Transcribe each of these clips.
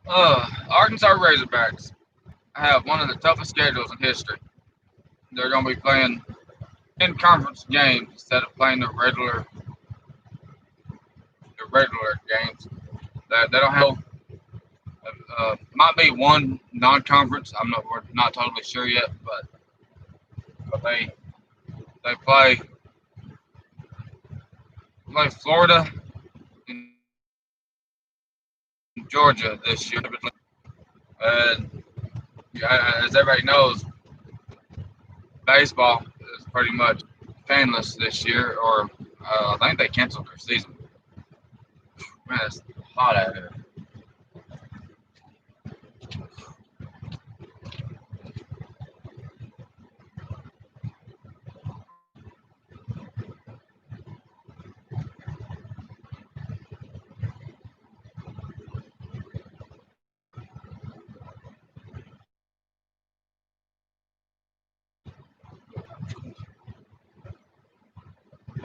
Arkansas Razorbacks have one of the toughest schedules in history. They're going to be playing in conference games instead of playing the regular games. They don't have might be one non-conference. We're not totally sure yet, but they play Florida and Georgia this year. And as everybody knows, baseball is pretty much fanless this year, or I think they canceled their season. Man, it's hot out here.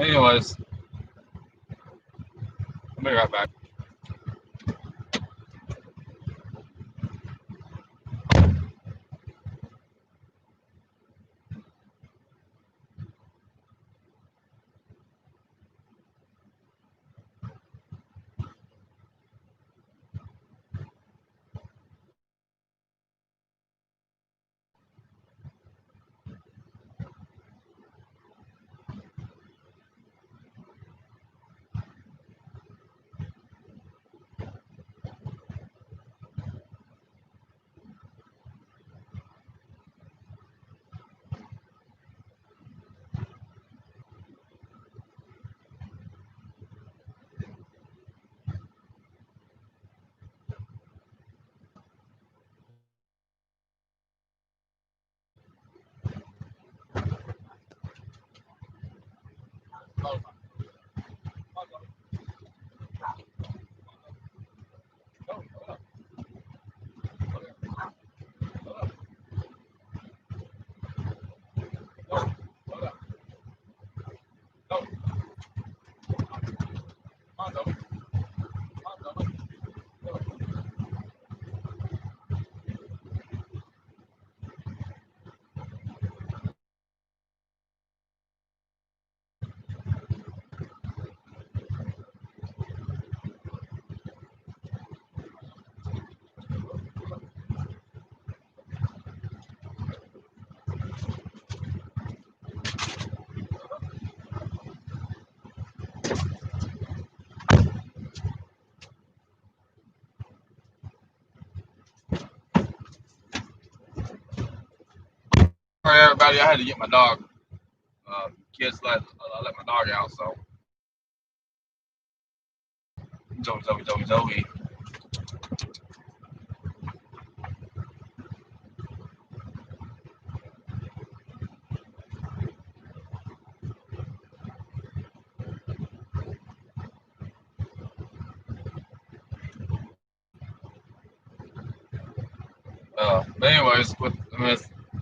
Anyways, I'll be right back. All right, everybody, I had to get my dog. Kids let my dog out, so Zoe. But anyways, with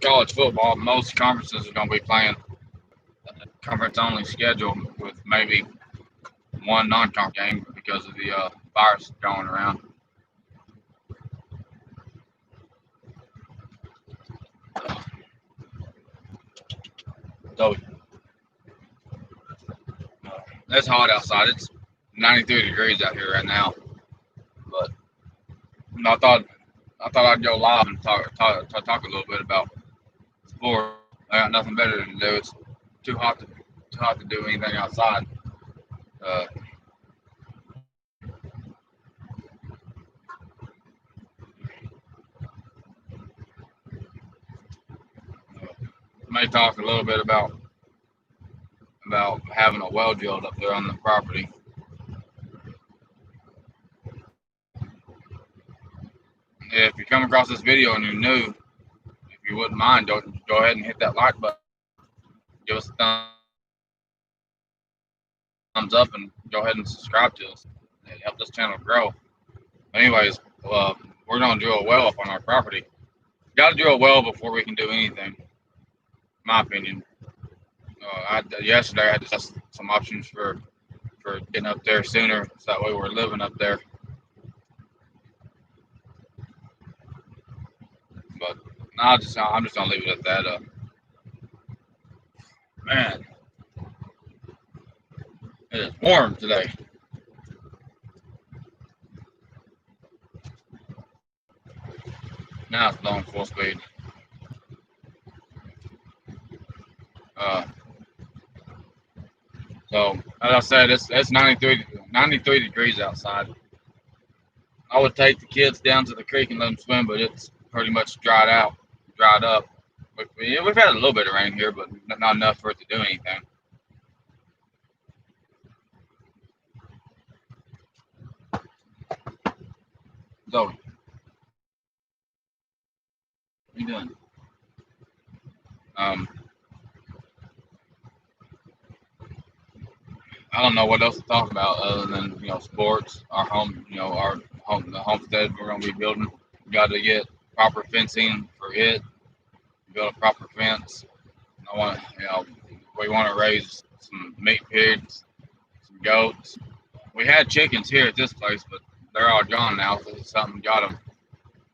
college football, most conferences are going to be playing conference only schedule with maybe one non-conference game because of the virus going around. So it's hot outside. It's 93 degrees out here right now. But I thought I'd go live and talk a little bit about sports. I got nothing better to do. It's too hot to do anything outside. Uh, may talk a little bit about having a well drilled up there on the property. If you come across this video and you're new, if you wouldn't mind, go ahead and hit that like button. Give us a thumbs up and go ahead and subscribe to us. It helps this channel grow. Anyways, we're gonna drill a well up on our property. Got to drill a well before we can do anything, in my opinion. Yesterday I had discussed some options for getting up there sooner, so that way we're living up there. But no, I'm just gonna leave it at that. Man, it is warm today. Now it's blowing full speed. Uh, so as I said, it's 93 degrees outside. I would take the kids down to the creek and let them swim, but it's pretty much dried up. We've had a little bit of rain here, but not enough for it to do anything. So, what are you doing? Um, I don't know what else to talk about other than sports. Our home, the homestead we're gonna be building. We got to get proper fencing for it. Build a proper fence. I want we want to raise some meat pigs, some goats. We had chickens here at this place, but they're all gone now. So something got them.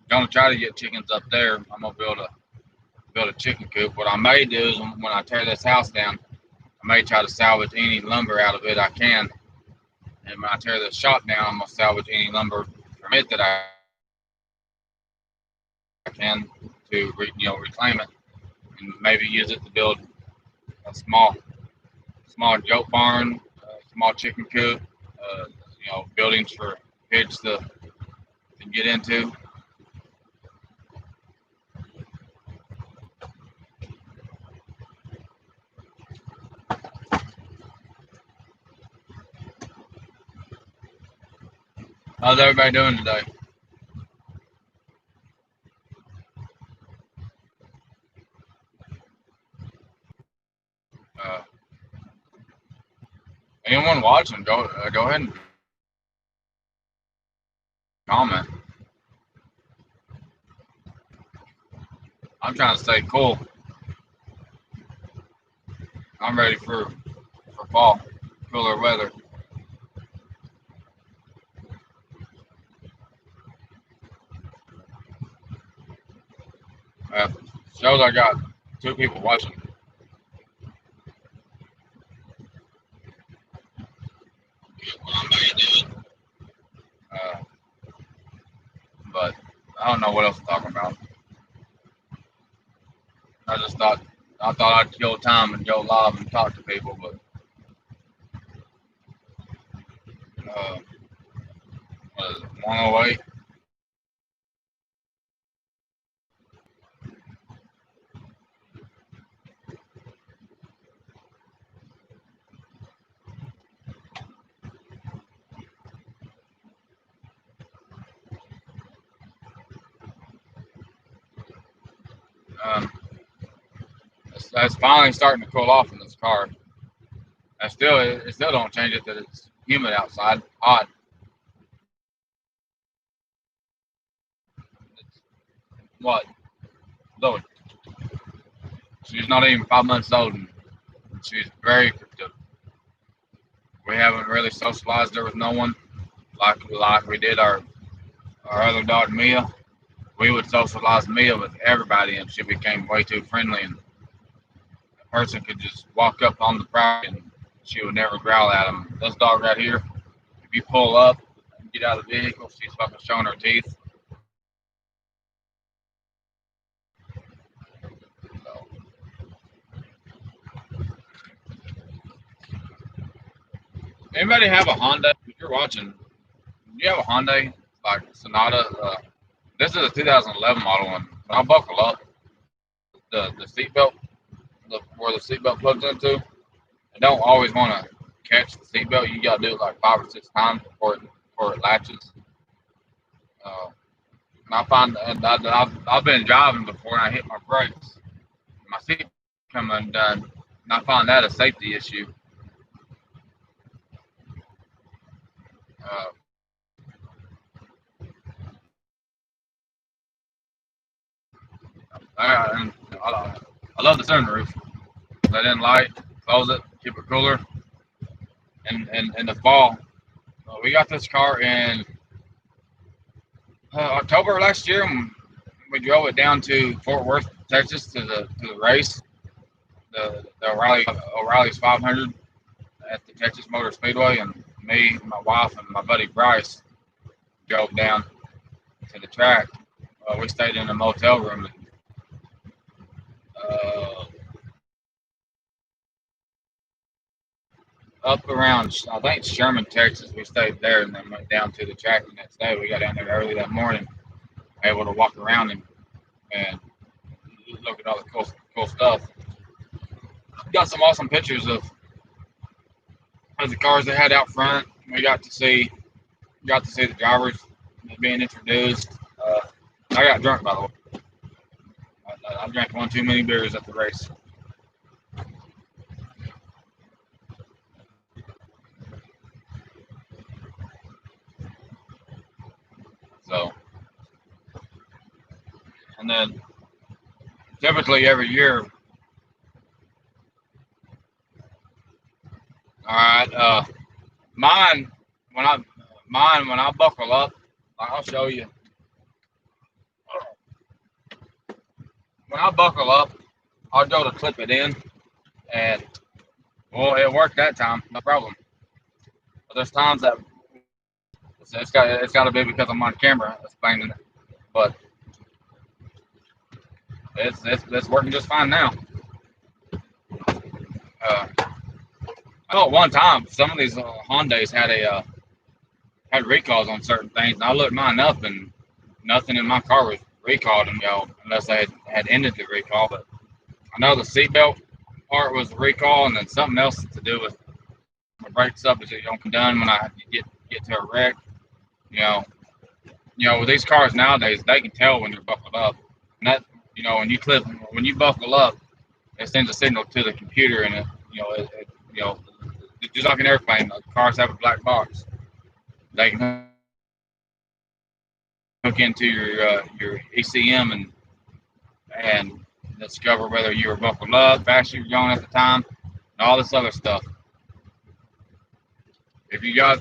Gonna try to get chickens up there. I'm gonna build a chicken coop. What I may do is when I tear this house down, I may try to salvage any lumber out of it I can. And when I tear this shop down, I'm gonna salvage any lumber from it that I can to reclaim it and maybe use it to build a small goat barn, small chicken coop, buildings for pigs to get into. How's everybody doing today? Uh, Anyone watching? Go ahead and comment. I'm trying to stay cool. I'm ready for fall, cooler weather. Uh, Shows I got 2 people watching. Uh, but I don't know what else to talk about. I just thought I'd kill time and go live and talk to people, but uh, what is it, 108? Um, it's finally starting to cool off in this car. It still don't change it that it's humid outside, hot. It's what? Look, she's not even 5 months old, and she's very cryptic. We haven't really socialized her with no one like we did our other dog Mia. We would socialize Mia with everybody, and she became way too friendly. And a person could just walk up on the property, and she would never growl at him. This dog right here, if you pull up and get out of the vehicle, she's fucking showing her teeth. So, anybody have a Honda? If you're watching, do you have a Hyundai like Sonata? This is a 2011 model, and when I buckle up, the seatbelt, where the seatbelt plugs into, I don't always want to catch the seatbelt. You got to do it like 5 or 6 times before it latches. Uh, and I find that I've been driving before and I hit my brakes, my seat come undone, and I find that a safety issue. Uh, I love the sunroof. Let in light, close it, keep it cooler. And in the fall, we got this car in October last year. we drove it down to Fort Worth, Texas, to the race, the O'Reilly's 500 at the Texas Motor Speedway, and me, my wife, and my buddy Bryce drove down to the track. We stayed in a motel room. Uh, Up around, I think Sherman, Texas. We stayed there and then went down to the track the next day. We got down there early that morning, able to walk around and look at all the cool stuff. Got some awesome pictures of the cars they had out front. We got to see the drivers being introduced. I got drunk, by the way. I drank one too many beers at the race. So, and then typically every year, all right, mine when I when I buckle up, I'll show you. When I buckle up, I'll go to clip it in, and well, it worked that time, no problem. But there's times that it's got to be because I'm on camera explaining it, but it's working just fine now. Uh, I know at one time some of these Hondas had recalls on certain things, and I looked mine up, and nothing in my car was recalled, and unless they had ended the recall. But I know the seatbelt part was the recall, and then something else to do with my brakes up is it don't come done when I get to a wreck. You know, with these cars nowadays, they can tell when you're buckled up, and that when you buckle up, it sends a signal to the computer, and you know, just like an airplane, the cars have a black box. They can hook into your ECM and discover whether you were buckled up, fast you were going at the time, and all this other stuff. If you got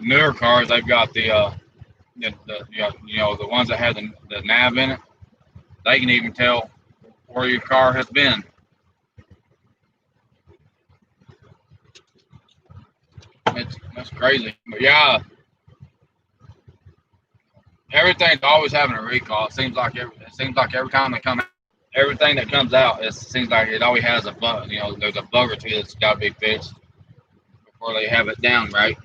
newer cars, they've got the ones that have the nav in it. They can even tell where your car has been. That's crazy. But yeah, everything's always having a recall. It seems like every time they come out, everything that comes out, it seems like it always has a bug. There's a bug or two that's got to be fixed before they have it down right.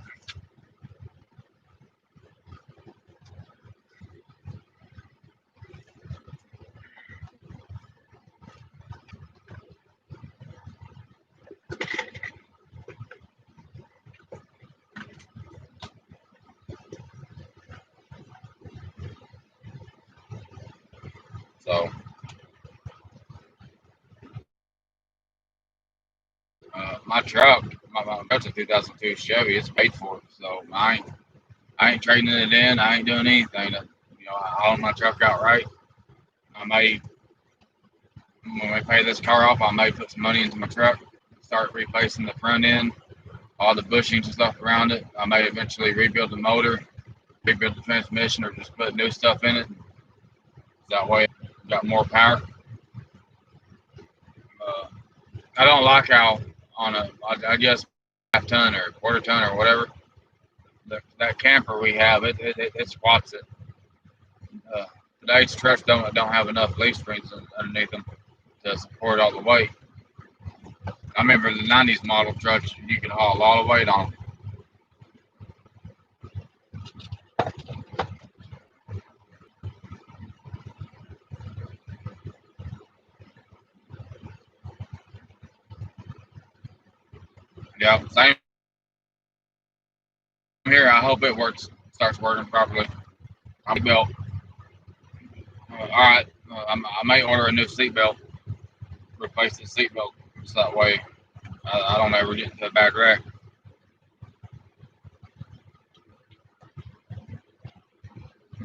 So my truck, my truck's a 2002 Chevy. It's paid for, so I ain't trading it in. I ain't doing anything. I own my truck outright. I may When we pay this car off, I may put some money into my truck, start replacing the front end, all the bushings and stuff around it. I may eventually rebuild the motor, rebuild the transmission, or just put new stuff in it. That way, it got more power. Uh, I don't like how I guess half ton or quarter ton or whatever, that camper we have, it squats it. Uh, Today's trucks don't have enough leaf springs underneath them to support all the weight. I remember the '90s model trucks, you could haul a lot of weight on them. Yeah, same here. I hope it starts working properly. I'm built. All right, I may order a new seatbelt, replace the seatbelt, so that way I don't ever get into a bad wreck.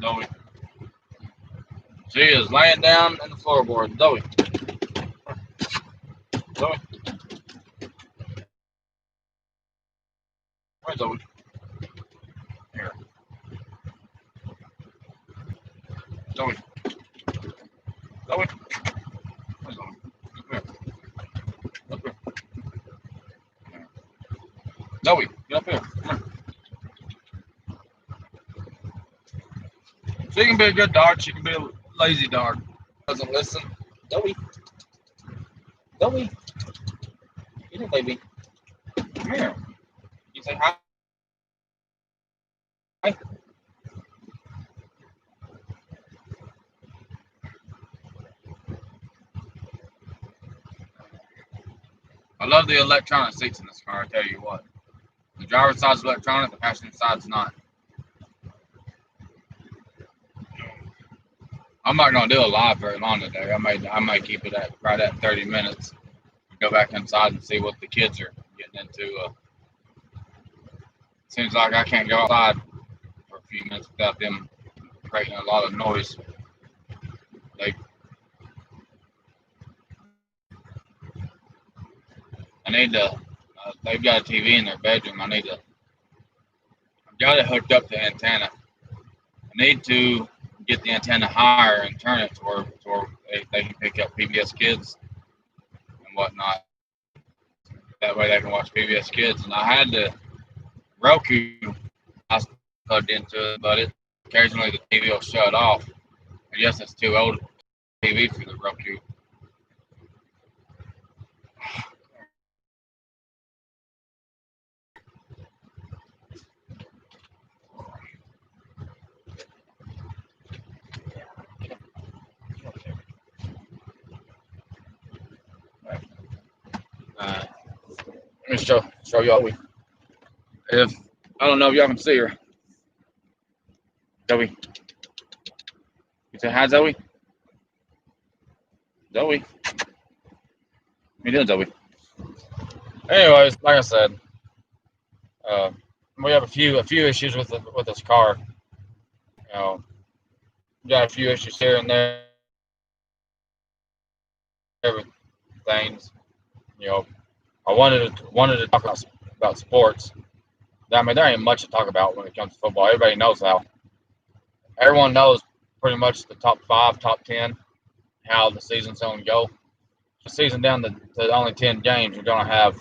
Zoe, she is laying down in the floorboard. Zoe, where's Zoe? Here, Zoe. Zoe. Where's Zoe? Come here. Up here. Zoe, get up here. Come here. She can be a good dog. She can be a lazy dog. Doesn't listen. Zoe. Zoe. Get here, baby. Come here. You say hi. Hi. I love the electronic seats in this car, I tell you what. The driver's side's electronic, the passenger side's not. I'm not gonna do a live very long today. I may keep it at right at 30 minutes. Go back inside and see what the kids are getting into. Seems like I can't go outside for a few minutes without them creating a lot of noise. They I need to. They've got a TV in their bedroom. I've got it hooked up to antenna. I need to get the antenna higher and turn it to where they can pick up PBS Kids and whatnot. That way they can watch PBS Kids. And I had the Roku I plugged into it, but occasionally the TV will shut off. I guess it's too old TV for the Roku. Let me show y'all. If I don't know if y'all can see her. Zoe. You say hi, Zoe? Zoe. What you doing, Zoe? Anyways, like I said, we have a few issues with this car. You know, we got a few issues here and there. Things. You know, I wanted to talk about sports. I mean, there ain't much to talk about when it comes to football. Everybody knows how. Everyone knows pretty much the top 5, top 10, how the season's going to go. The season down to only 10 games, you're going to have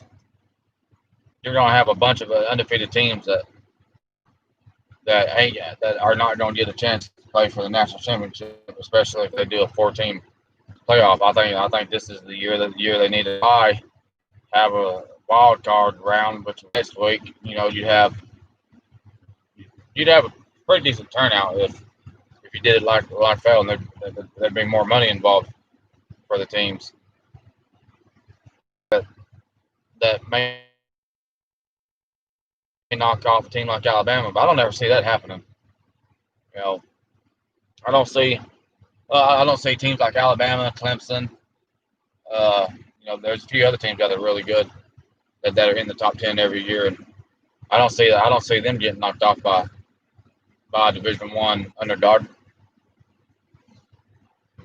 a bunch of undefeated teams that are not going to get a chance to play for the national championship, especially if they do a 4-team playoff. I think this is the year they need to have a wild card round, which next week, you know, you'd have a pretty decent turnout if you did it like NFL, and there'd be more money involved for the teams that may knock off a team like Alabama, but I don't ever see that happening. You know, I don't see teams like Alabama, Clemson. You know, there's a few other teams that are really good that are in the top 10 every year, and I don't see them getting knocked off by a Division I underdog.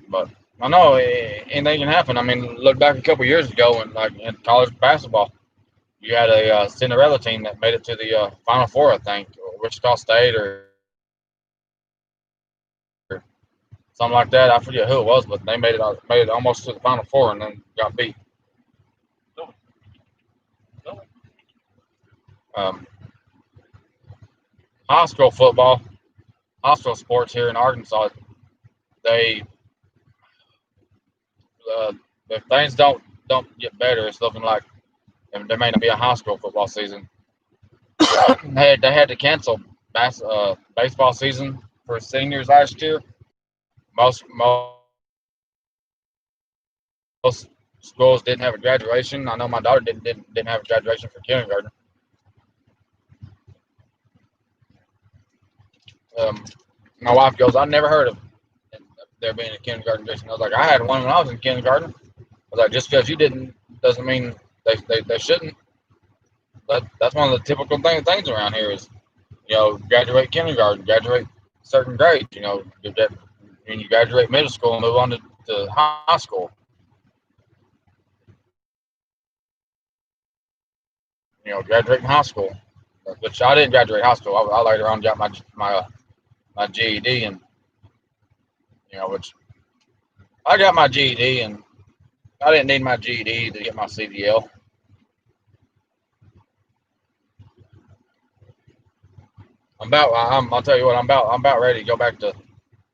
But I know anything can happen. I mean, look back a couple years ago, and like in college basketball, you had a Cinderella team that made it to the Final Four, I think, Wichita State or something like that. I forget who it was, but they made it almost to the Final Four and then got beat. High school football, high school sports here in Arkansas, they if things don't get better, it's looking like there may not be a high school football season. They had to cancel baseball season for seniors last year. Most schools didn't have a graduation. I know my daughter didn't have a graduation for kindergarten. My wife goes, I never heard of there being a kindergarten graduation. I was like, I had one when I was in kindergarten. I was like, just because you didn't doesn't mean they shouldn't. That's one of the typical things around here is, you know, graduate kindergarten, graduate certain grades, you know, when you graduate middle school and move on to high school. You know, graduating high school, which I didn't graduate high school. I later on got my GED, and you know, which I got my GED, and I didn't need my GED to get my CDL. I'll tell you what, I'm about ready to go back to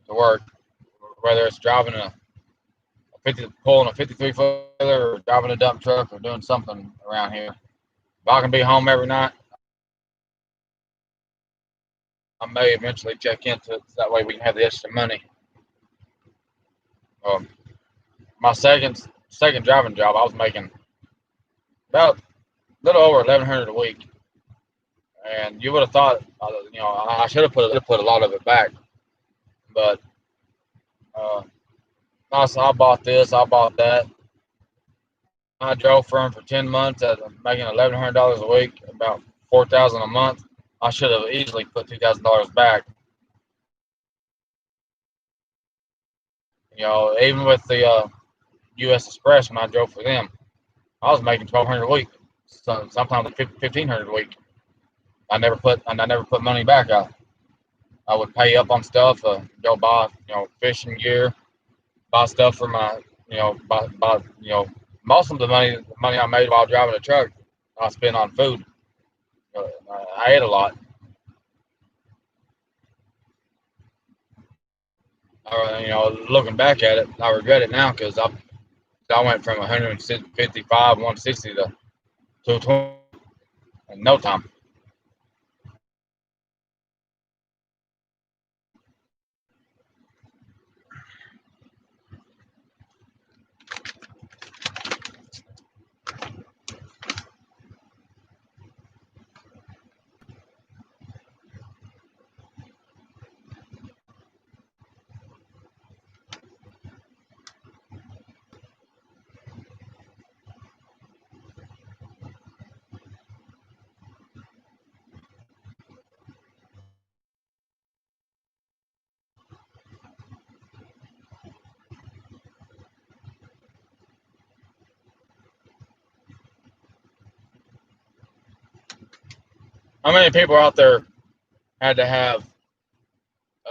work, whether it's driving pulling a 53 footer or driving a dump truck or doing something around here. If I can be home every night, I may eventually check into it, so that way we can have the extra money. My second driving job, I was making about a little over 1,100 a week, and you would have thought, I should have put a lot of it back, but uh, I bought this, I bought that. I drove for him for 10 months at making $1,100 a week, about $4,000 a month. I should have easily put $2,000 back. Even with the U.S. Express when I drove for them, I was making 1,200 a week. So sometimes 1,500 a week. I never put money back. I would pay up on stuff, go buy fishing gear, buy stuff for my buy most of the money I made while driving a truck I spent on food. I ate a lot. Looking back at it, I regret it now because I went from 155, 160 to 220 in no time. How many people out there had to have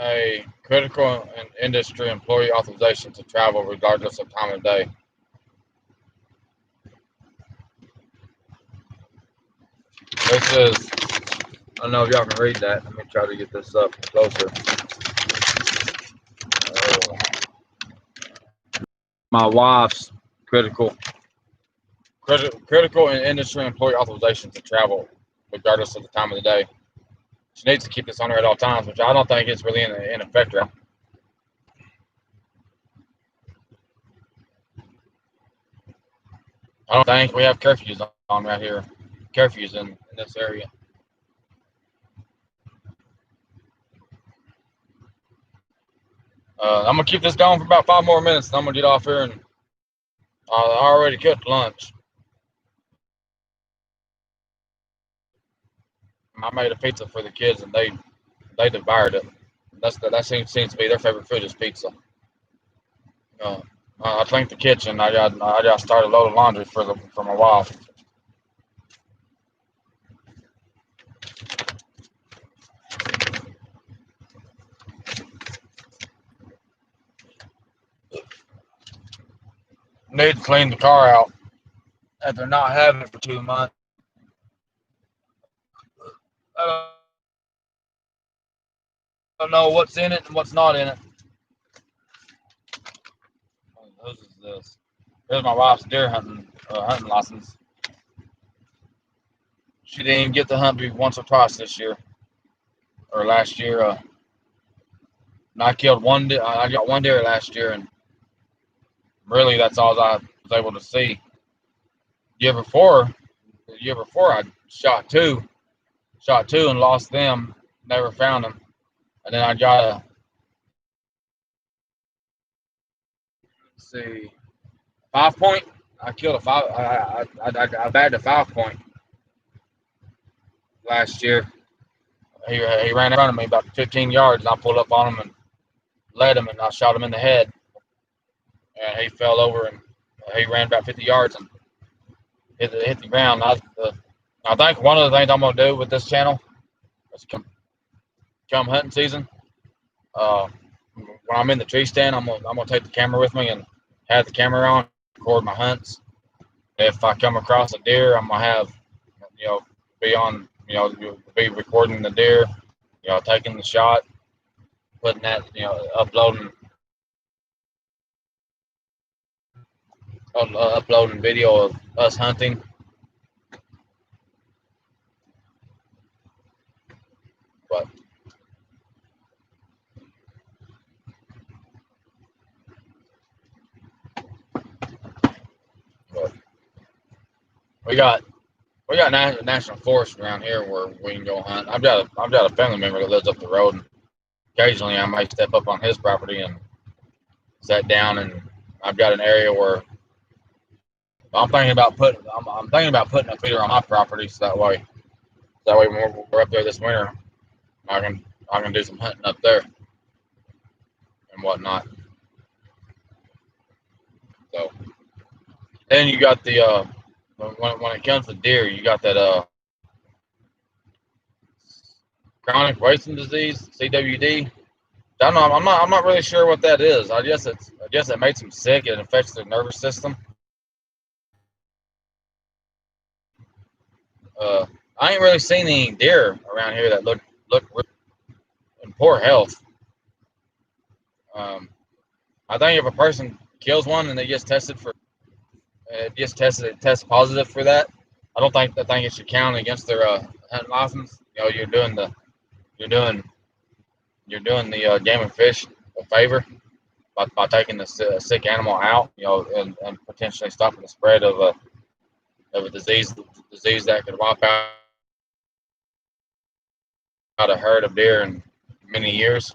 a critical industry employee authorization to travel regardless of time of day? This is, I don't know if y'all can read that. Let me try to get this up closer. My wife's critical and industry employee authorization to travel regardless of the time of the day. She needs to keep this on her at all times, which I don't think is really in effect right. I don't think we have curfews on right here. Curfews in this area. I'm gonna keep this going for about 5 more minutes, and I'm gonna get off here. And I already cooked lunch. I made a pizza for the kids, and they devoured it. That seems to be their favorite food is pizza. Uh, I cleaned the kitchen. I got started loading laundry for my wife. Need to clean the car out after not having it for 2 months. I don't know what's in it and what's not in it. Whose is this? Here's my wife's deer hunting license. She didn't even get to hunt me once or twice this year or last year. I killed one deer. I got one deer last year, and really that's all I was able to see. The year before I shot two and lost them. Never found them, and then I got a see 5 point. I killed a five. I bagged a 5 point last year. He ran in front of me about 15 yards, and I pulled up on him and led him, and I shot him in the head, and he fell over, and he ran about 50 yards and hit the ground. I think one of the things I'm gonna do with this channel is come hunting season. When I'm in the tree stand, I'm gonna take the camera with me and have the camera on, record my hunts. If I come across a deer, I'm gonna have, you know, be on, be recording the deer, taking the shot, putting that, uploading video of us hunting. But we got national forest around here where we can go hunt. I've got a family member that lives up the road, and occasionally I might step up on his property and sit down. And I've got an area where I'm thinking about putting a feeder on my property, so that way when we're up there this winter, I can do some hunting up there and whatnot. So then you got the when it comes to deer, you got that chronic wasting disease, CWD. I don't know. I'm not really sure what that is. I guess it makes them sick. It affects their nervous system. I ain't really seen any deer around here that look in poor health. I think if a person kills one and they just test positive for that, I think it should count against their hunting license. You're doing the game and fish a favor by taking the sick animal out, and potentially stopping the spread of a disease that could wipe out a herd of deer in many years.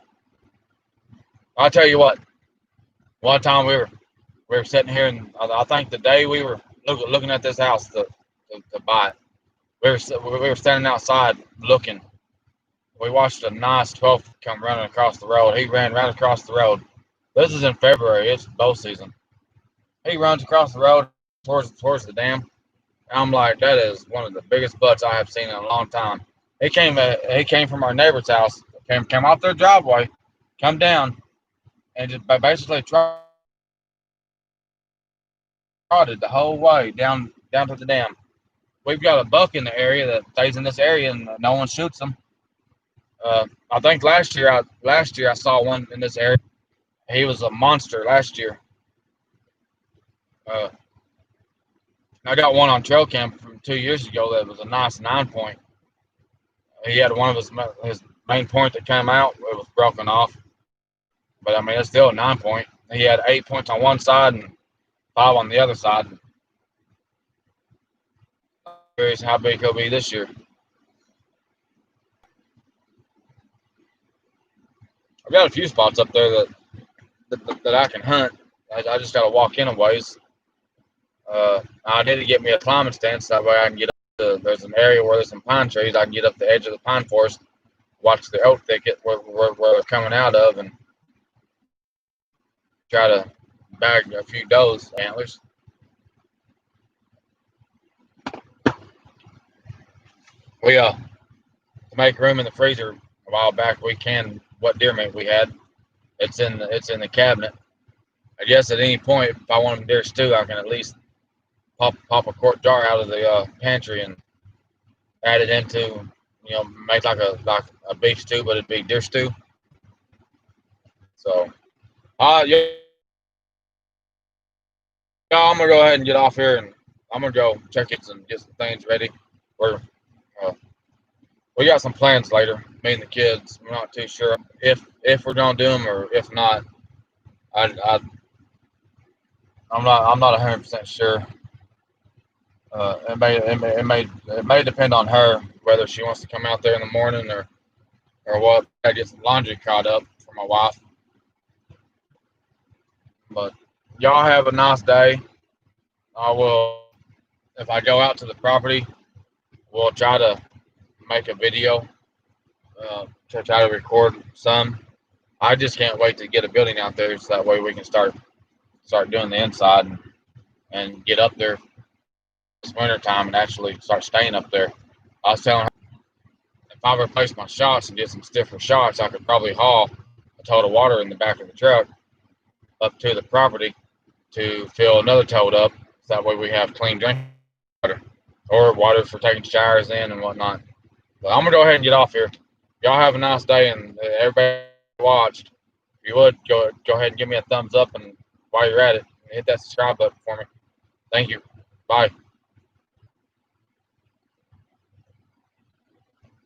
I'll tell you what. One time we were sitting here, and I think the day we were looking at this house to buy it, we were standing outside looking. We watched a nice 12 come running across the road. He ran right across the road. This is in February. It's bow season. He runs across the road towards the dam. And I'm like, that is one of the biggest butts I have seen in a long time. He came from our neighbor's house. Came off their driveway, come down, and just basically trotted the whole way down to the dam. We've got a buck in the area that stays in this area, and no one shoots them. I think last year I saw one in this area. He was a monster last year. I got one on trail cam from 2 years ago that was a nice 9-point. He had one of his main point that came out. It was broken off, but I mean it's still a 9-point. He had 8 points on one side and 5 on the other side. I'm curious how big he'll be this year. I've got a few spots up there that I can hunt. I just got to walk in a ways. I need to get me a climbing stance so that way I can get up. There's an area where there's some pine trees. I can get up the edge of the pine forest, watch the oak thicket where they're coming out of, and try to bag a few does antlers. We to make room in the freezer a while back. We canned what deer meat we had. It's in the cabinet. I guess at any point, if I want a deer stew, I can at least pop a quart jar out of the pantry and add it into, make like a beef stew, but it'd be deer stew. So, yeah, I'm gonna go ahead and get off here, and I'm gonna go check it and get some things ready. We got some plans later, me and the kids. We're not too sure if we're gonna do them or if not. I'm not 100% sure. It may depend on her whether she wants to come out there in the morning or what. I get some laundry caught up for my wife. But y'all have a nice day. I will, if I go out to the property, we'll try to make a video to try to record some. I just can't wait to get a building out there so that way we can start doing the inside and get up there this winter time and actually start staying up there. I was telling her if I replace my shots and get some stiffer shots, I could probably haul a total water in the back of the truck up to the property to fill another tote up. So that way we have clean drinking water or water for taking showers in and whatnot. But I'm gonna go ahead and get off here. Y'all have a nice day, and everybody watched. If you would go ahead and give me a thumbs up, and while you're at it, hit that subscribe button for me. Thank you. Bye.